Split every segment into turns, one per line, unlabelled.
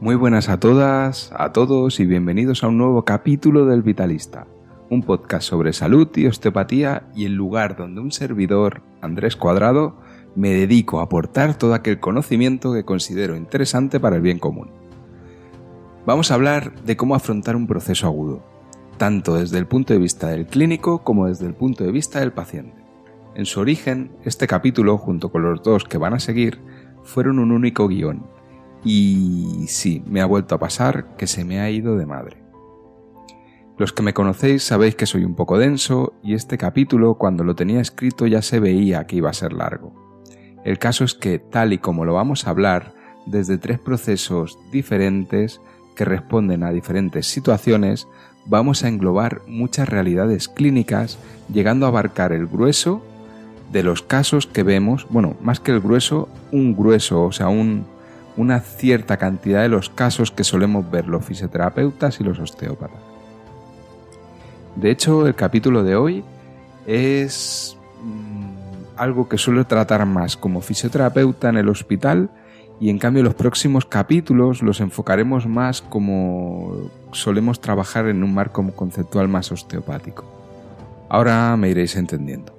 Muy buenas a todas, a todos y bienvenidos a un nuevo capítulo del Vitalista, un podcast sobre salud y osteopatía y el lugar donde un servidor, Andrés Cuadrado, me dedico a aportar todo aquel conocimiento que considero interesante para el bien común. Vamos a hablar de cómo afrontar un proceso agudo, tanto desde el punto de vista del clínico como desde el punto de vista del paciente. En su origen, este capítulo, junto con los dos que van a seguir, fueron un único guión. Y sí, me ha vuelto a pasar que se me ha ido de madre. Los que me conocéis sabéis que soy un poco denso y este capítulo, cuando lo tenía escrito, ya se veía que iba a ser largo. El caso es que, tal y como lo vamos a hablar, desde 3 procesos diferentes que responden a diferentes situaciones, vamos a englobar muchas realidades clínicas, llegando a abarcar el grueso de los casos que vemos, bueno, más que el grueso, un grueso, o sea, una cierta cantidad de los casos que solemos ver los fisioterapeutas y los osteópatas. De hecho, el capítulo de hoy es algo que suelo tratar más como fisioterapeuta en el hospital y en cambio los próximos capítulos los enfocaremos más como solemos trabajar en un marco conceptual más osteopático. Ahora me iréis entendiendo.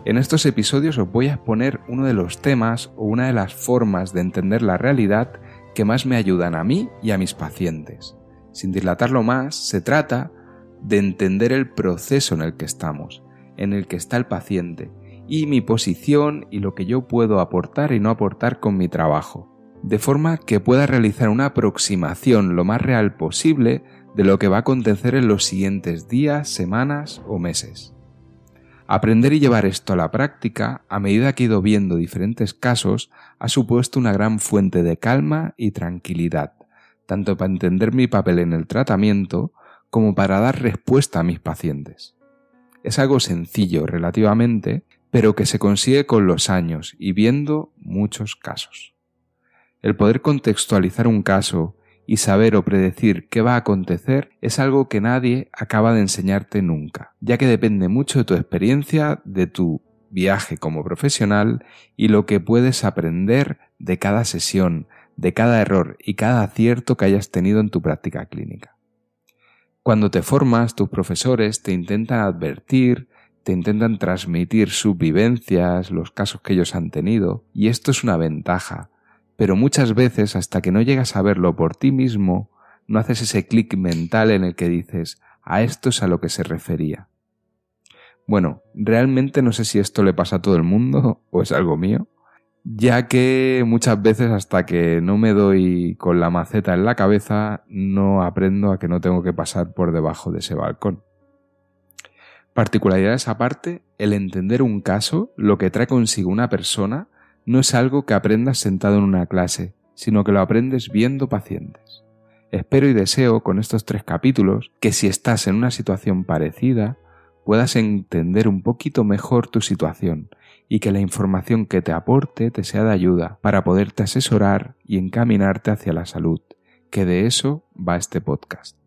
En estos episodios os voy a exponer uno de los temas o una de las formas de entender la realidad que más me ayudan a mí y a mis pacientes. Sin dilatarlo más, se trata de entender el proceso en el que estamos, en el que está el paciente, y mi posición y lo que yo puedo aportar y no aportar con mi trabajo, de forma que pueda realizar una aproximación lo más real posible de lo que va a acontecer en los siguientes días, semanas o meses. Aprender y llevar esto a la práctica, a medida que he ido viendo diferentes casos, ha supuesto una gran fuente de calma y tranquilidad, tanto para entender mi papel en el tratamiento como para dar respuesta a mis pacientes. Es algo sencillo relativamente, pero que se consigue con los años y viendo muchos casos. El poder contextualizar un caso y saber o predecir qué va a acontecer es algo que nadie acaba de enseñarte nunca, ya que depende mucho de tu experiencia, de tu viaje como profesional y lo que puedes aprender de cada sesión, de cada error y cada acierto que hayas tenido en tu práctica clínica. Cuando te formas, tus profesores te intentan advertir, te intentan transmitir sus vivencias, los casos que ellos han tenido, y esto es una ventaja. Pero muchas veces, hasta que no llegas a verlo por ti mismo, no haces ese clic mental en el que dices, a esto es a lo que se refería. Bueno, realmente no sé si esto le pasa a todo el mundo o es algo mío, ya que muchas veces hasta que no me doy con la maceta en la cabeza, no aprendo a que no tengo que pasar por debajo de ese balcón. Particularidades aparte, el entender un caso, lo que trae consigo una persona, no es algo que aprendas sentado en una clase, sino que lo aprendes viendo pacientes. Espero y deseo con estos 3 capítulos que si estás en una situación parecida, puedas entender un poquito mejor tu situación y que la información que te aporte te sea de ayuda para poderte asesorar y encaminarte hacia la salud, que de eso va este podcast.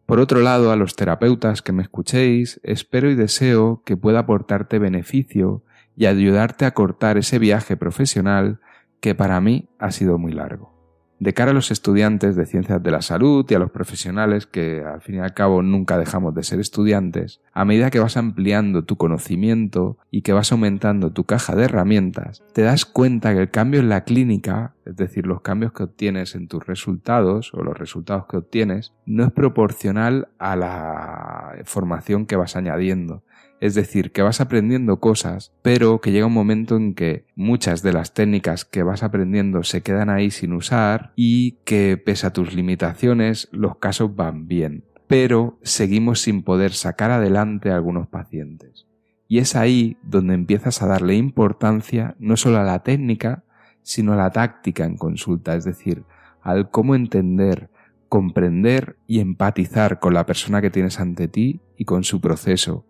Por otro lado, a los terapeutas que me escuchéis, espero y deseo que pueda aportarte beneficio y ayudarte a cortar ese viaje profesional que para mí ha sido muy largo. De cara a los estudiantes de ciencias de la salud y a los profesionales que al fin y al cabo nunca dejamos de ser estudiantes, a medida que vas ampliando tu conocimiento y que vas aumentando tu caja de herramientas, te das cuenta que el cambio en la clínica, es decir, los cambios que obtienes en tus resultados o los resultados que obtienes, no es proporcional a la formación que vas añadiendo. Es decir, que vas aprendiendo cosas, pero que llega un momento en que muchas de las técnicas que vas aprendiendo se quedan ahí sin usar y que pese a tus limitaciones los casos van bien, pero seguimos sin poder sacar adelante a algunos pacientes. Y es ahí donde empiezas a darle importancia no solo a la técnica, sino a la táctica en consulta, es decir, al cómo entender, comprender y empatizar con la persona que tienes ante ti y con su proceso,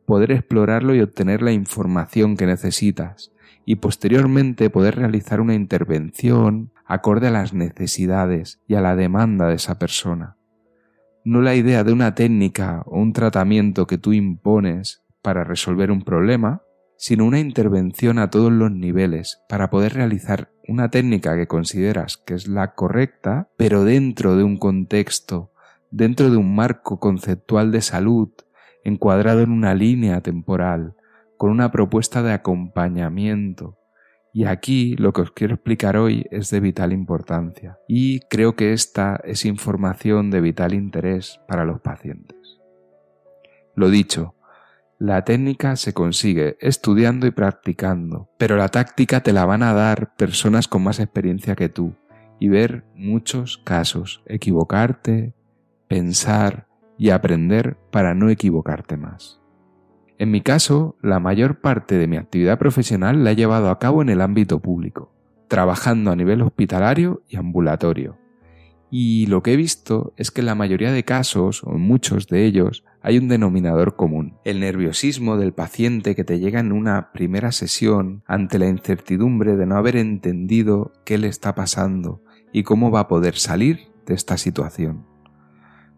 poder explorarlo y obtener la información que necesitas y posteriormente poder realizar una intervención acorde a las necesidades y a la demanda de esa persona. No la idea de una técnica o un tratamiento que tú impones para resolver un problema, sino una intervención a todos los niveles para poder realizar una técnica que consideras que es la correcta, pero dentro de un contexto, dentro de un marco conceptual de salud, encuadrado en una línea temporal, con una propuesta de acompañamiento. Y aquí lo que os quiero explicar hoy es de vital importancia y creo que esta es información de vital interés para los pacientes. Lo dicho, la técnica se consigue estudiando y practicando, pero la táctica te la van a dar personas con más experiencia que tú y ver muchos casos, equivocarte, pensar y aprender para no equivocarte más. En mi caso, la mayor parte de mi actividad profesional la he llevado a cabo en el ámbito público, trabajando a nivel hospitalario y ambulatorio. Y lo que he visto es que en la mayoría de casos, o en muchos de ellos, hay un denominador común. El nerviosismo del paciente que te llega en una primera sesión ante la incertidumbre de no haber entendido qué le está pasando y cómo va a poder salir de esta situación.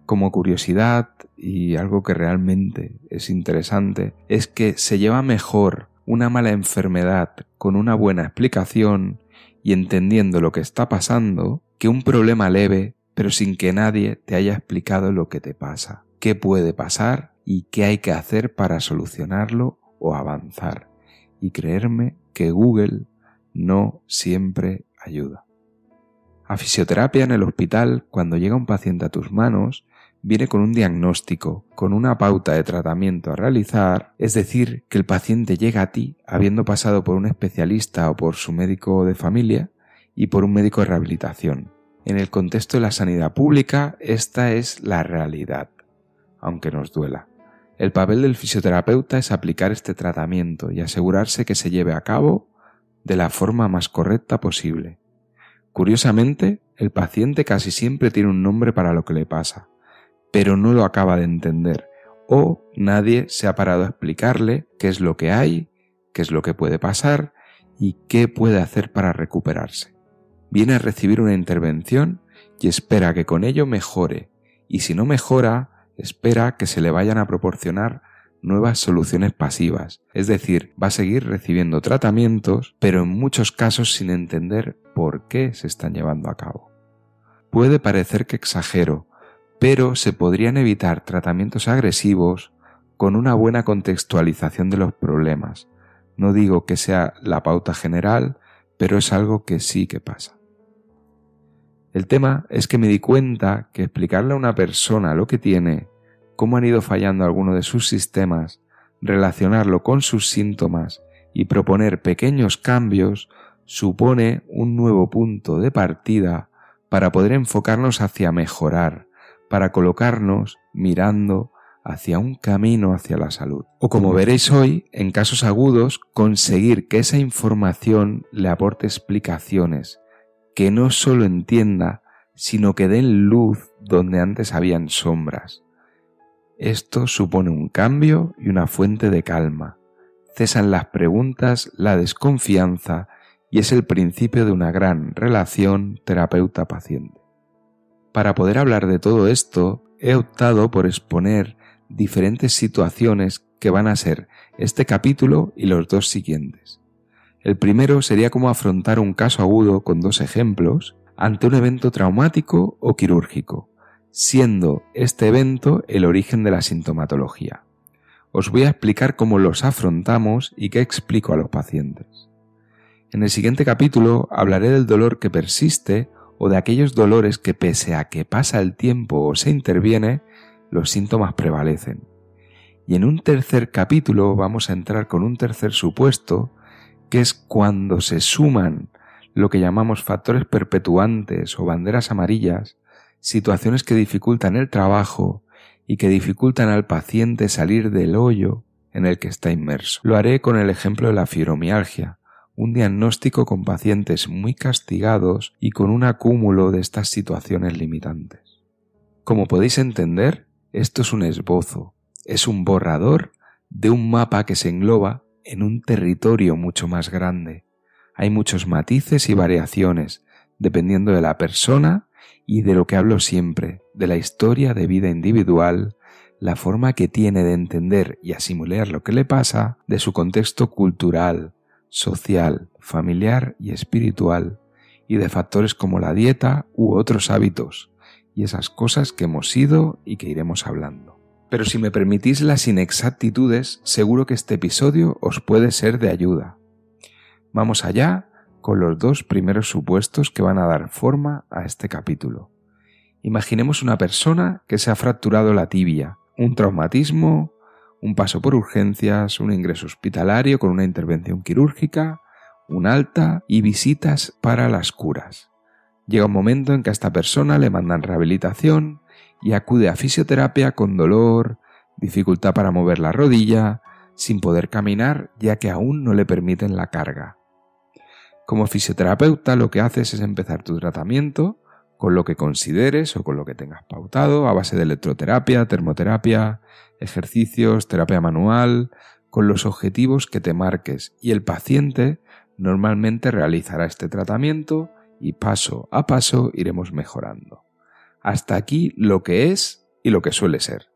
Como curiosidad, y algo que realmente es interesante, es que se lleva mejor una mala enfermedad con una buena explicación y entendiendo lo que está pasando que un problema leve pero sin que nadie te haya explicado lo que te pasa, qué puede pasar y qué hay que hacer para solucionarlo o avanzar. Y creerme que Google no siempre ayuda. A fisioterapia en el hospital, cuando llega un paciente a tus manos, viene con un diagnóstico, con una pauta de tratamiento a realizar, es decir, que el paciente llega a ti habiendo pasado por un especialista o por su médico de familia y por un médico de rehabilitación. En el contexto de la sanidad pública, esta es la realidad, aunque nos duela. El papel del fisioterapeuta es aplicar este tratamiento y asegurarse que se lleve a cabo de la forma más correcta posible. Curiosamente, el paciente casi siempre tiene un nombre para lo que le pasa, pero no lo acaba de entender o nadie se ha parado a explicarle qué es lo que hay, qué es lo que puede pasar y qué puede hacer para recuperarse. Viene a recibir una intervención y espera que con ello mejore y si no mejora, espera que se le vayan a proporcionar nuevas soluciones pasivas, es decir, va a seguir recibiendo tratamientos, pero en muchos casos sin entender por qué se están llevando a cabo. Puede parecer que exagero, pero se podrían evitar tratamientos agresivos con una buena contextualización de los problemas. No digo que sea la pauta general, pero es algo que sí que pasa. El tema es que me di cuenta que explicarle a una persona lo que tiene, cómo han ido fallando algunos de sus sistemas, relacionarlo con sus síntomas y proponer pequeños cambios supone un nuevo punto de partida para poder enfocarnos hacia mejorar, para colocarnos mirando hacia un camino hacia la salud. O como veréis hoy, en casos agudos, conseguir que esa información le aporte explicaciones, que no solo entienda, sino que den luz donde antes habían sombras. Esto supone un cambio y una fuente de calma. Cesan las preguntas, la desconfianza y es el principio de una gran relación terapeuta-paciente. Para poder hablar de todo esto, he optado por exponer diferentes situaciones que van a ser este capítulo y los dos siguientes. El primero sería cómo afrontar un caso agudo con 2 ejemplos ante un evento traumático o quirúrgico, siendo este evento el origen de la sintomatología. Os voy a explicar cómo los afrontamos y qué explico a los pacientes. En el siguiente capítulo hablaré del dolor que persiste o de aquellos dolores que pese a que pasa el tiempo o se interviene, los síntomas prevalecen. Y en un tercer capítulo vamos a entrar con un tercer supuesto, que es cuando se suman lo que llamamos factores perpetuantes o banderas amarillas, situaciones que dificultan el trabajo y que dificultan al paciente salir del hoyo en el que está inmerso. Lo haré con el ejemplo de la fibromialgia, un diagnóstico con pacientes muy castigados y con un acúmulo de estas situaciones limitantes. Como podéis entender, esto es un esbozo, es un borrador de un mapa que se engloba en un territorio mucho más grande. Hay muchos matices y variaciones, dependiendo de la persona y de lo que hablo siempre, de la historia de vida individual, la forma que tiene de entender y asimilar lo que le pasa, de su contexto cultural, social, familiar y espiritual, y de factores como la dieta u otros hábitos, y esas cosas que hemos ido y que iremos hablando. Pero si me permitís las inexactitudes, seguro que este episodio os puede ser de ayuda. Vamos allá con los 2 primeros supuestos que van a dar forma a este capítulo. Imaginemos una persona que se ha fracturado la tibia, un traumatismo, un paso por urgencias, un ingreso hospitalario con una intervención quirúrgica, un alta y visitas para las curas. Llega un momento en que a esta persona le mandan rehabilitación y acude a fisioterapia con dolor, dificultad para mover la rodilla, sin poder caminar ya que aún no le permiten la carga. Como fisioterapeuta lo que haces es empezar tu tratamiento con lo que consideres o con lo que tengas pautado a base de electroterapia, termoterapia, ejercicios, terapia manual, con los objetivos que te marques, y el paciente normalmente realizará este tratamiento y paso a paso iremos mejorando. Hasta aquí lo que es y lo que suele ser.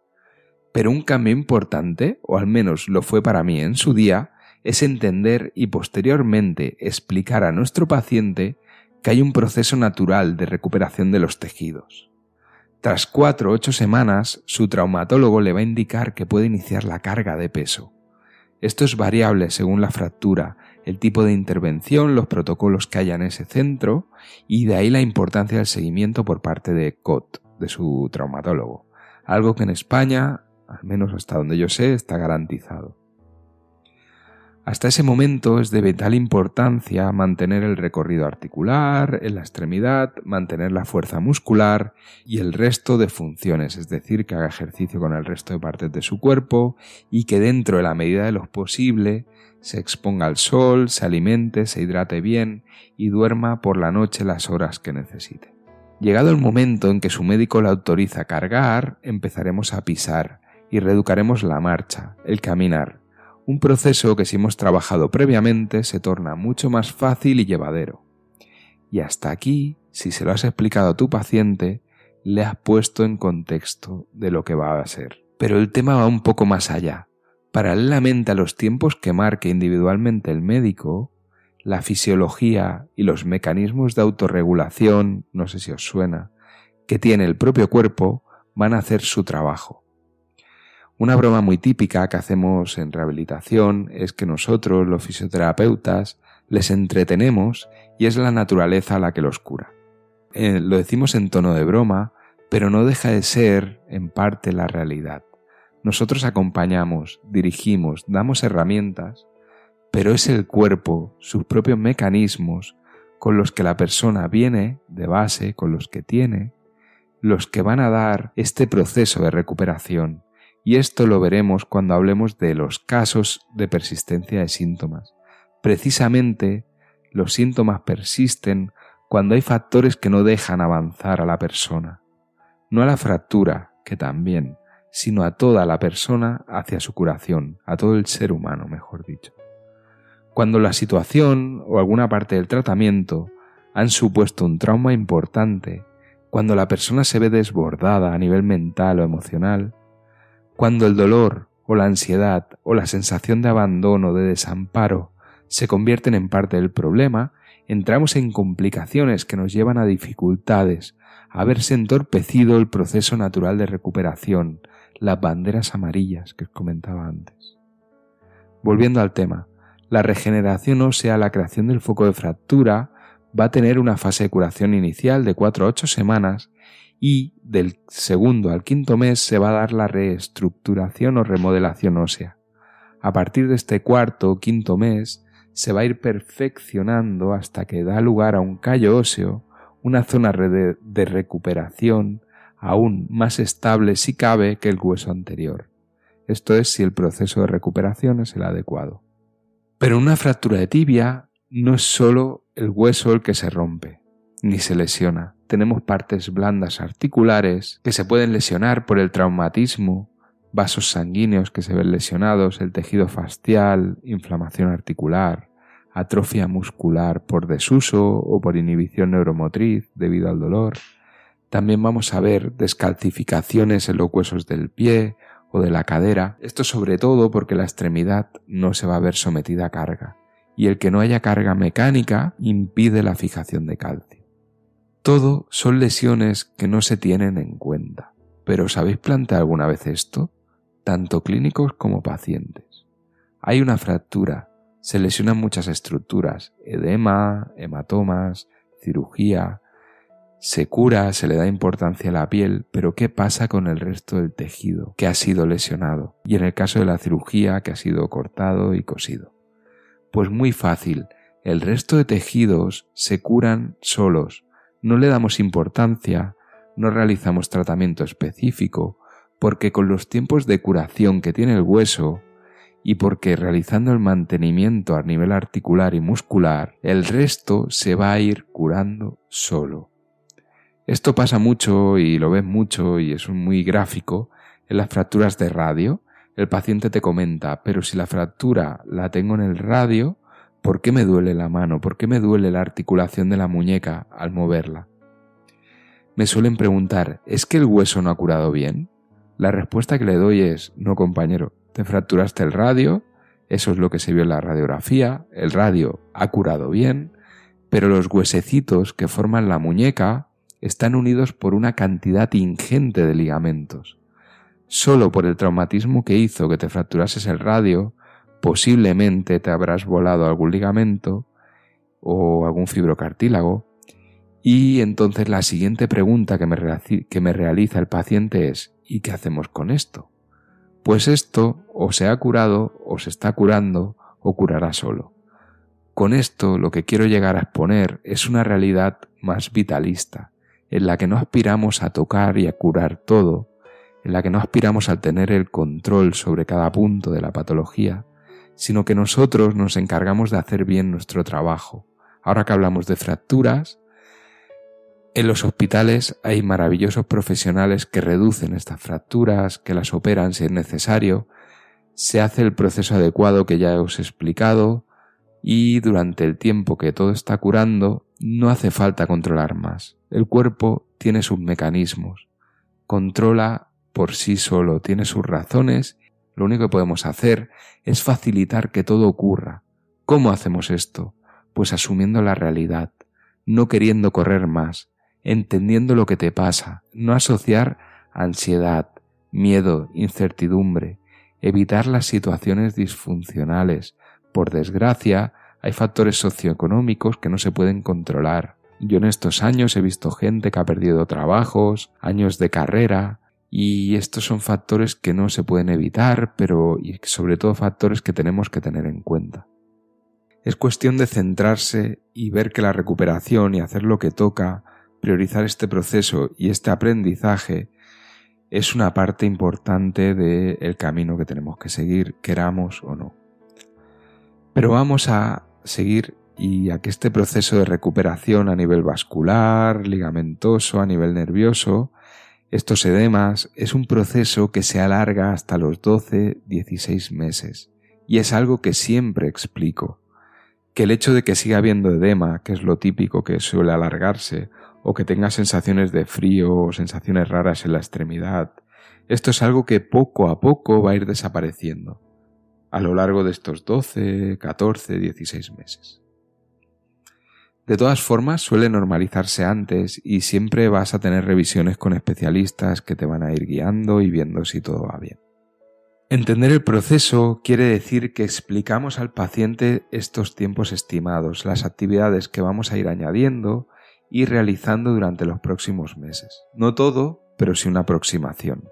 Pero un cambio importante, o al menos lo fue para mí en su día, es entender y posteriormente explicar a nuestro paciente que hay un proceso natural de recuperación de los tejidos. Tras 4 o 8 semanas, su traumatólogo le va a indicar que puede iniciar la carga de peso. Esto es variable según la fractura, el tipo de intervención, los protocolos que haya en ese centro, y de ahí la importancia del seguimiento por parte de COT, de su traumatólogo, algo que en España, al menos hasta donde yo sé, está garantizado. Hasta ese momento es de vital importancia mantener el recorrido articular en la extremidad, mantener la fuerza muscular y el resto de funciones, es decir, que haga ejercicio con el resto de partes de su cuerpo y que dentro de la medida de lo posible se exponga al sol, se alimente, se hidrate bien y duerma por la noche las horas que necesite. Llegado el momento en que su médico le autoriza a cargar, empezaremos a pisar y reeducaremos la marcha, el caminar. Un proceso que si hemos trabajado previamente se torna mucho más fácil y llevadero. Y hasta aquí, si se lo has explicado a tu paciente, le has puesto en contexto de lo que va a ser. Pero el tema va un poco más allá. Paralelamente a los tiempos que marque individualmente el médico, la fisiología y los mecanismos de autorregulación, no sé si os suena, que tiene el propio cuerpo, van a hacer su trabajo. Una broma muy típica que hacemos en rehabilitación es que nosotros, los fisioterapeutas, les entretenemos y es la naturaleza la que los cura. Lo decimos en tono de broma, pero no deja de ser, en parte, la realidad. Nosotros acompañamos, dirigimos, damos herramientas, pero es el cuerpo, sus propios mecanismos, con los que la persona viene de base, con los que tiene, los que van a dar este proceso de recuperación. Y esto lo veremos cuando hablemos de los casos de persistencia de síntomas. Precisamente, los síntomas persisten cuando hay factores que no dejan avanzar a la persona. No a la fractura, que también, sino a toda la persona hacia su curación, a todo el ser humano, mejor dicho. Cuando la situación o alguna parte del tratamiento han supuesto un trauma importante, cuando la persona se ve desbordada a nivel mental o emocional, cuando el dolor o la ansiedad o la sensación de abandono, de desamparo, se convierten en parte del problema, entramos en complicaciones que nos llevan a dificultades, a verse entorpecido el proceso natural de recuperación, las banderas amarillas que os comentaba antes. Volviendo al tema, la regeneración ósea, la creación del foco de fractura, va a tener una fase de curación inicial de 4 a 8 semanas y del 2º al 5º mes se va a dar la reestructuración o remodelación ósea. A partir de este 4º o 5º mes se va a ir perfeccionando hasta que da lugar a un callo óseo, una zona de recuperación aún más estable si cabe que el hueso anterior. Esto es si el proceso de recuperación es el adecuado. Pero una fractura de tibia no es solo el hueso el que se rompe, ni se lesiona. Tenemos partes blandas articulares que se pueden lesionar por el traumatismo, vasos sanguíneos que se ven lesionados, el tejido fascial, inflamación articular, atrofia muscular por desuso o por inhibición neuromotriz debido al dolor. También vamos a ver descalcificaciones en los huesos del pie o de la cadera. Esto sobre todo porque la extremidad no se va a ver sometida a carga, y el que no haya carga mecánica impide la fijación de calcio. Todo son lesiones que no se tienen en cuenta. ¿Pero os habéis planteado alguna vez esto? Tanto clínicos como pacientes. Hay una fractura, se lesionan muchas estructuras, edema, hematomas, cirugía, se cura, se le da importancia a la piel, pero ¿qué pasa con el resto del tejido que ha sido lesionado? Y en el caso de la cirugía, que ha sido cortado y cosido. Pues muy fácil, el resto de tejidos se curan solos, no le damos importancia, no realizamos tratamiento específico, porque con los tiempos de curación que tiene el hueso y porque realizando el mantenimiento a nivel articular y muscular, el resto se va a ir curando solo. Esto pasa mucho y lo ves mucho y es muy gráfico en las fracturas de radio. El paciente te comenta, pero si la fractura la tengo en el radio, ¿por qué me duele la mano? ¿Por qué me duele la articulación de la muñeca al moverla? Me suelen preguntar, ¿es que el hueso no ha curado bien? La respuesta que le doy es, no compañero, te fracturaste el radio, eso es lo que se vio en la radiografía, el radio ha curado bien, pero los huesecitos que forman la muñeca están unidos por una cantidad ingente de ligamentos. Solo por el traumatismo que hizo que te fracturases el radio, posiblemente te habrás volado algún ligamento o algún fibrocartílago. Y entonces la siguiente pregunta que me realiza el paciente es, ¿y qué hacemos con esto? Pues esto o se ha curado o se está curando o curará solo. Con esto lo que quiero llegar a exponer es una realidad más vitalista, en la que no aspiramos a tocar y a curar todo, en la que no aspiramos a tener el control sobre cada punto de la patología, sino que nosotros nos encargamos de hacer bien nuestro trabajo. Ahora que hablamos de fracturas, en los hospitales hay maravillosos profesionales que reducen estas fracturas, que las operan si es necesario, se hace el proceso adecuado que ya os he explicado y durante el tiempo que todo está curando no hace falta controlar más. El cuerpo tiene sus mecanismos, controla por sí solo, tiene sus razones. Lo único que podemos hacer es facilitar que todo ocurra. ¿Cómo hacemos esto? Pues asumiendo la realidad, no queriendo correr más, entendiendo lo que te pasa, no asociar ansiedad, miedo, incertidumbre, evitar las situaciones disfuncionales. Por desgracia, hay factores socioeconómicos que no se pueden controlar. Yo en estos años he visto gente que ha perdido trabajos, años de carrera, y estos son factores que no se pueden evitar, y sobre todo factores que tenemos que tener en cuenta. Es cuestión de centrarse y ver que la recuperación y hacer lo que toca, priorizar este proceso y este aprendizaje, es una parte importante del camino que tenemos que seguir, queramos o no. Pero vamos a seguir y a que este proceso de recuperación a nivel vascular, ligamentoso, a nivel nervioso, estos edemas, es un proceso que se alarga hasta los 12-16 meses. Y es algo que siempre explico, que el hecho de que siga habiendo edema, que es lo típico que suele alargarse, o que tenga sensaciones de frío o sensaciones raras en la extremidad, esto es algo que poco a poco va a ir desapareciendo a lo largo de estos 12, 14, 16 meses. De todas formas, suele normalizarse antes y siempre vas a tener revisiones con especialistas que te van a ir guiando y viendo si todo va bien. Entender el proceso quiere decir que explicamos al paciente estos tiempos estimados, las actividades que vamos a ir añadiendo y realizando durante los próximos meses. No todo, pero sí una aproximación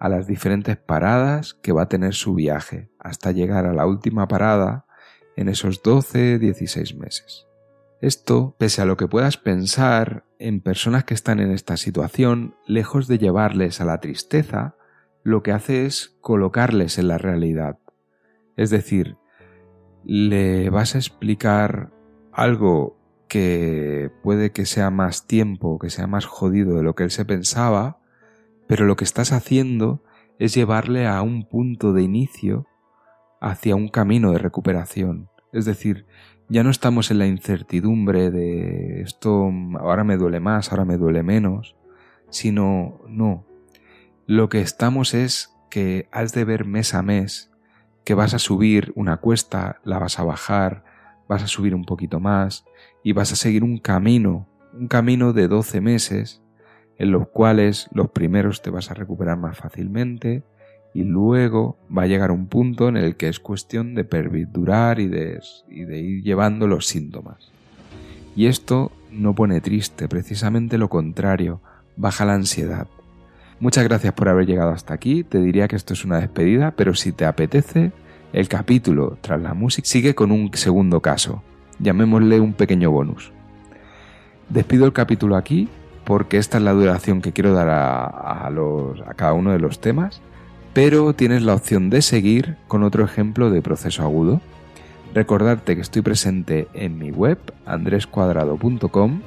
a las diferentes paradas que va a tener su viaje, hasta llegar a la última parada en esos 12-16 meses. Esto, pese a lo que puedas pensar en personas que están en esta situación, lejos de llevarles a la tristeza, lo que hace es colocarles en la realidad. Es decir, le vas a explicar algo que puede que sea más tiempo, que sea más jodido de lo que él se pensaba, pero lo que estás haciendo es llevarle a un punto de inicio hacia un camino de recuperación. Es decir, ya no estamos en la incertidumbre de esto ahora me duele más, ahora me duele menos, sino no. Lo que estamos es que has de ver mes a mes que vas a subir una cuesta, la vas a bajar, vas a subir un poquito más y vas a seguir un camino de 12 meses en los cuales los primeros te vas a recuperar más fácilmente y luego va a llegar un punto en el que es cuestión de perdurar y de ir llevando los síntomas. Y esto no pone triste, precisamente lo contrario, baja la ansiedad. Muchas gracias por haber llegado hasta aquí, te diría que esto es una despedida, pero si te apetece, el capítulo tras la música sigue con un segundo caso, llamémosle un pequeño bonus. Despido el capítulo aquí porque esta es la duración que quiero dar a cada uno de los temas, pero tienes la opción de seguir con otro ejemplo de proceso agudo. Recordarte que estoy presente en mi web, andrescuadrado.com,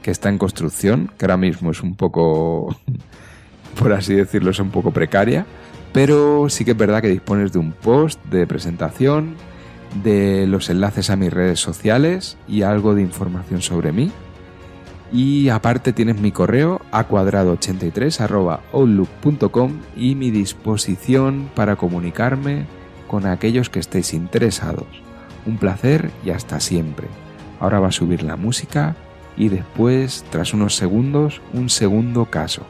que está en construcción, que ahora mismo es un poco, por así decirlo, es un poco precaria, pero sí que es verdad que dispones de un post de presentación, de los enlaces a mis redes sociales y algo de información sobre mí. Y aparte tienes mi correo acuadrado83@outlook.com y mi disposición para comunicarme con aquellos que estéis interesados. Un placer y hasta siempre. Ahora va a subir la música y después, tras unos segundos, un segundo caso.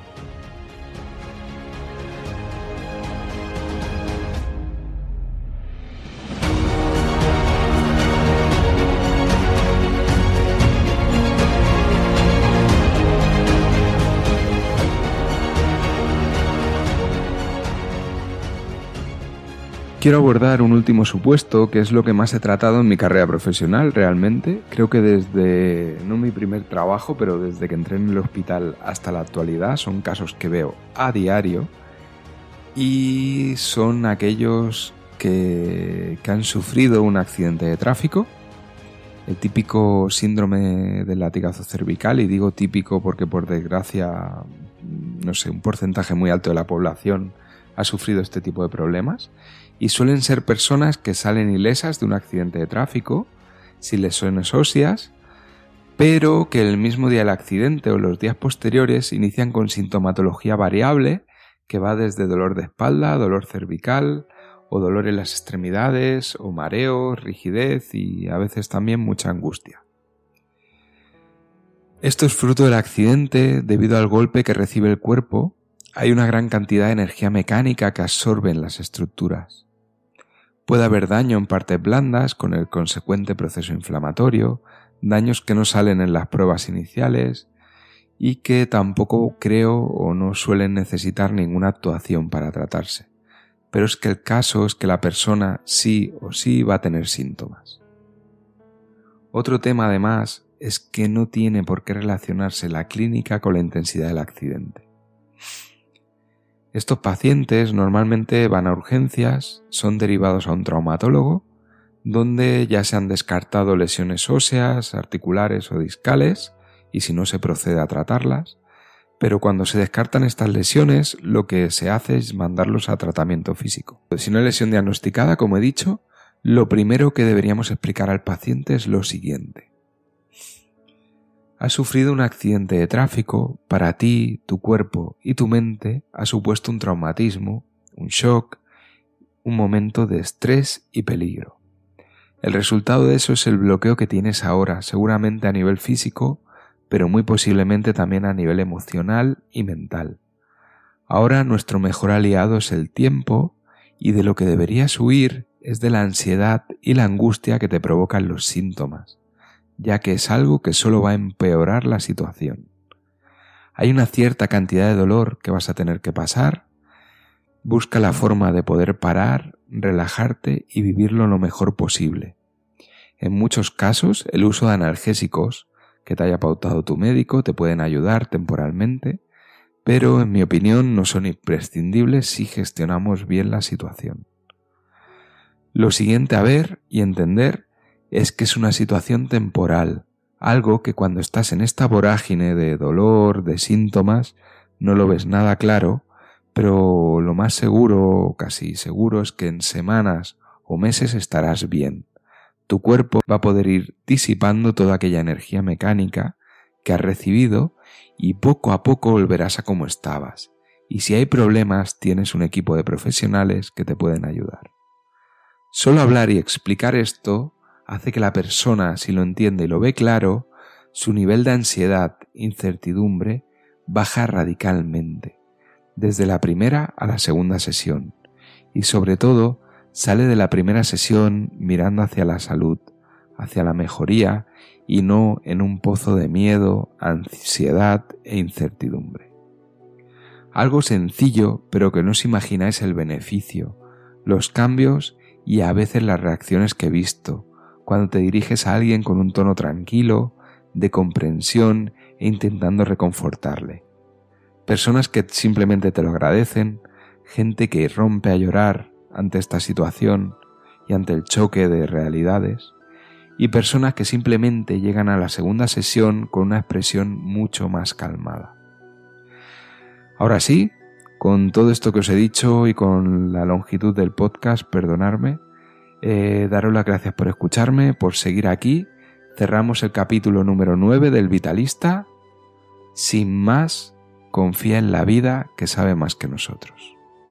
Quiero abordar un último supuesto, que es lo que más he tratado en mi carrera profesional realmente. Creo que desde, no mi primer trabajo, pero desde que entré en el hospital hasta la actualidad, son casos que veo a diario y son aquellos que han sufrido un accidente de tráfico, el típico síndrome del latigazo cervical, y digo típico porque por desgracia, no sé, un porcentaje muy alto de la población ha sufrido este tipo de problemas. Y suelen ser personas que salen ilesas de un accidente de tráfico, sin lesiones óseas, pero que el mismo día del accidente o los días posteriores inician con sintomatología variable que va desde dolor de espalda, dolor cervical o dolor en las extremidades o mareos, rigidez y a veces también mucha angustia. Esto es fruto del accidente debido al golpe que recibe el cuerpo. Hay una gran cantidad de energía mecánica que absorben las estructuras. Puede haber daño en partes blandas con el consecuente proceso inflamatorio, daños que no salen en las pruebas iniciales y que tampoco creo o no suelen necesitar ninguna actuación para tratarse. Pero es que el caso es que la persona sí o sí va a tener síntomas. Otro tema además es que no tiene por qué relacionarse la clínica con la intensidad del accidente. Estos pacientes normalmente van a urgencias, son derivados a un traumatólogo, donde ya se han descartado lesiones óseas, articulares o discales, y si no se procede a tratarlas, pero cuando se descartan estas lesiones, lo que se hace es mandarlos a tratamiento físico. Si no hay lesión diagnosticada, como he dicho, lo primero que deberíamos explicar al paciente es lo siguiente. Has sufrido un accidente de tráfico, para ti, tu cuerpo y tu mente ha supuesto un traumatismo, un shock, un momento de estrés y peligro. El resultado de eso es el bloqueo que tienes ahora, seguramente a nivel físico, pero muy posiblemente también a nivel emocional y mental. Ahora nuestro mejor aliado es el tiempo y de lo que deberías huir es de la ansiedad y la angustia que te provocan los síntomas, ya que es algo que solo va a empeorar la situación. Hay una cierta cantidad de dolor que vas a tener que pasar. Busca la forma de poder parar, relajarte y vivirlo lo mejor posible. En muchos casos, el uso de analgésicos que te haya pautado tu médico te pueden ayudar temporalmente, pero en mi opinión no son imprescindibles si gestionamos bien la situación. Lo siguiente a ver y entender es que es una situación temporal, algo que cuando estás en esta vorágine de dolor, de síntomas, no lo ves nada claro, pero lo más seguro, casi seguro, es que en semanas o meses estarás bien. Tu cuerpo va a poder ir disipando toda aquella energía mecánica que has recibido y poco a poco volverás a como estabas. y si hay problemas tienes un equipo de profesionales que te pueden ayudar. Solo hablar y explicar esto hace que la persona, si lo entiende y lo ve claro, su nivel de ansiedad, incertidumbre, baja radicalmente, desde la primera a la segunda sesión, y sobre todo sale de la primera sesión mirando hacia la salud, hacia la mejoría y no en un pozo de miedo, ansiedad e incertidumbre. Algo sencillo, pero que no os imagináis el beneficio, los cambios y a veces las reacciones que he visto cuando te diriges a alguien con un tono tranquilo, de comprensión e intentando reconfortarle. Personas que simplemente te lo agradecen, gente que rompe a llorar ante esta situación y ante el choque de realidades, y personas que simplemente llegan a la segunda sesión con una expresión mucho más calmada. Ahora sí, con todo esto que os he dicho y con la longitud del podcast, perdonadme, daros las gracias por escucharme, por seguir aquí. Cerramos el capítulo número 9 del Vitalista. Sin más, confía en la vida que sabe más que nosotros.